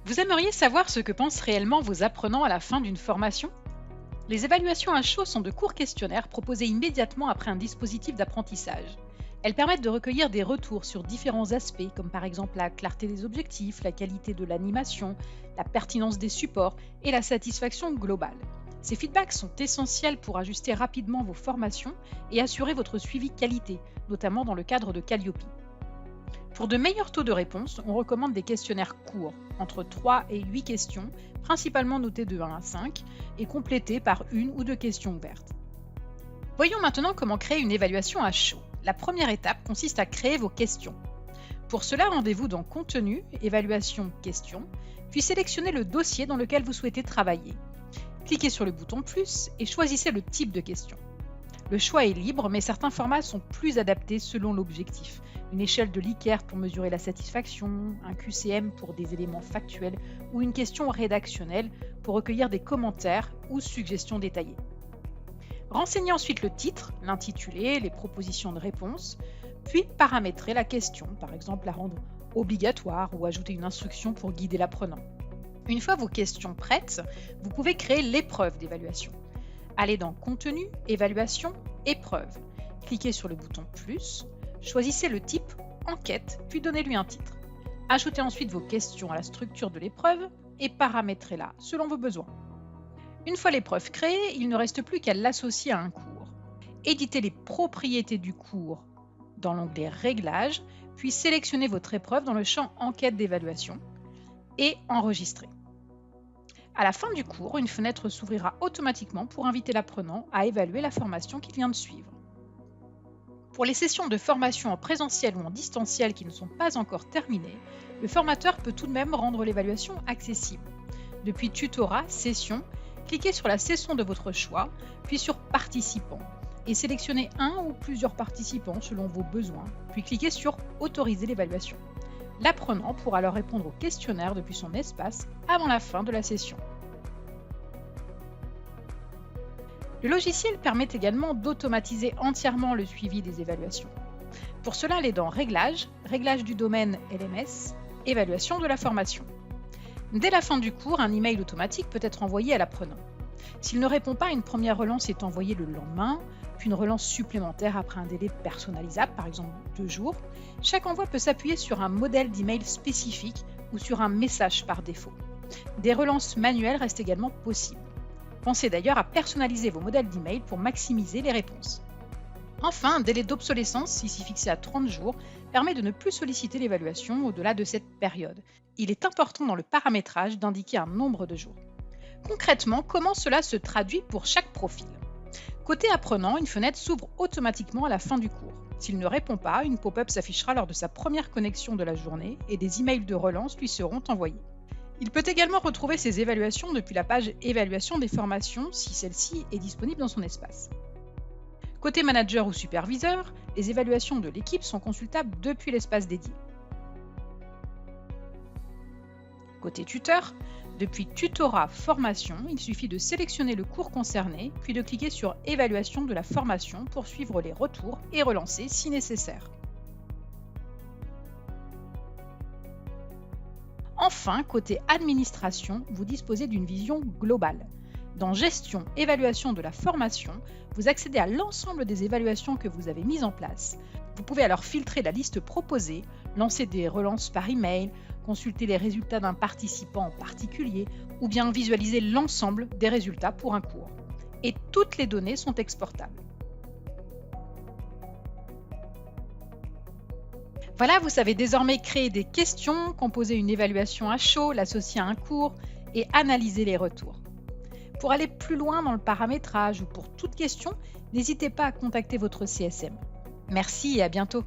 Vous aimeriez savoir ce que pensent réellement vos apprenants à la fin d'une formation? Les évaluations à chaud sont de courts questionnaires proposés immédiatement après un dispositif d'apprentissage. Elles permettent de recueillir des retours sur différents aspects, comme par exemple la clarté des objectifs, la qualité de l'animation, la pertinence des supports et la satisfaction globale. Ces feedbacks sont essentiels pour ajuster rapidement vos formations et assurer votre suivi qualité, notamment dans le cadre de Calliope. Pour de meilleurs taux de réponse, on recommande des questionnaires courts, entre 3 et 8 questions, principalement notés de 1 à 5 et complétés par une ou deux questions ouvertes. Voyons maintenant comment créer une évaluation à chaud. La première étape consiste à créer vos questions. Pour cela, rendez-vous dans Contenu, Évaluation, Questions, puis sélectionnez le dossier dans lequel vous souhaitez travailler. Cliquez sur le bouton Plus et choisissez le type de question. Le choix est libre, mais certains formats sont plus adaptés selon l'objectif. Une échelle de Likert pour mesurer la satisfaction, un QCM pour des éléments factuels ou une question rédactionnelle pour recueillir des commentaires ou suggestions détaillées. Renseignez ensuite le titre, l'intitulé, les propositions de réponse, puis paramétrez la question, par exemple la rendre obligatoire ou ajouter une instruction pour guider l'apprenant. Une fois vos questions prêtes, vous pouvez créer l'épreuve d'évaluation. Allez dans Contenu, Évaluation, Épreuve. Cliquez sur le bouton Plus, choisissez le type Enquête, puis donnez-lui un titre. Ajoutez ensuite vos questions à la structure de l'épreuve et paramétrez-la selon vos besoins. Une fois l'épreuve créée, il ne reste plus qu'à l'associer à un cours. Éditez les propriétés du cours dans l'onglet Réglages, puis sélectionnez votre épreuve dans le champ Enquête d'évaluation et enregistrez. À la fin du cours, une fenêtre s'ouvrira automatiquement pour inviter l'apprenant à évaluer la formation qu'il vient de suivre. Pour les sessions de formation en présentiel ou en distanciel qui ne sont pas encore terminées, le formateur peut tout de même rendre l'évaluation accessible. Depuis Tutorat, Session, cliquez sur la session de votre choix, puis sur Participants et sélectionnez un ou plusieurs participants selon vos besoins, puis cliquez sur Autoriser l'évaluation. L'apprenant pourra alors répondre au questionnaire depuis son espace avant la fin de la session. Le logiciel permet également d'automatiser entièrement le suivi des évaluations. Pour cela, allez dans Réglages, Réglages du domaine LMS, Évaluation de la formation. Dès la fin du cours, un email automatique peut être envoyé à l'apprenant. S'il ne répond pas, une première relance est envoyée le lendemain, puis une relance supplémentaire après un délai personnalisable, par exemple 2 jours. Chaque envoi peut s'appuyer sur un modèle d'email spécifique ou sur un message par défaut. Des relances manuelles restent également possibles. Pensez d'ailleurs à personnaliser vos modèles d'email pour maximiser les réponses. Enfin, un délai d'obsolescence, ici fixé à 30 jours, permet de ne plus solliciter l'évaluation au-delà de cette période. Il est important dans le paramétrage d'indiquer un nombre de jours. Concrètement, comment cela se traduit pour chaque profil? Côté apprenant, une fenêtre s'ouvre automatiquement à la fin du cours. S'il ne répond pas, une pop-up s'affichera lors de sa première connexion de la journée et des emails de relance lui seront envoyés. Il peut également retrouver ses évaluations depuis la page Évaluation des formations si celle-ci est disponible dans son espace. Côté manager ou superviseur, les évaluations de l'équipe sont consultables depuis l'espace dédié. Côté tuteur, depuis Tutorat Formation, il suffit de sélectionner le cours concerné, puis de cliquer sur Évaluation de la formation pour suivre les retours et relancer si nécessaire. Enfin, côté administration, vous disposez d'une vision globale. Dans Gestion, Évaluation de la formation, vous accédez à l'ensemble des évaluations que vous avez mises en place. Vous pouvez alors filtrer la liste proposée, lancer des relances par email, consulter les résultats d'un participant en particulier ou bien visualiser l'ensemble des résultats pour un cours. Et toutes les données sont exportables. Voilà, vous savez désormais créer des questions, composer une évaluation à chaud, l'associer à un cours et analyser les retours. Pour aller plus loin dans le paramétrage ou pour toute question, n'hésitez pas à contacter votre CSM. Merci et à bientôt.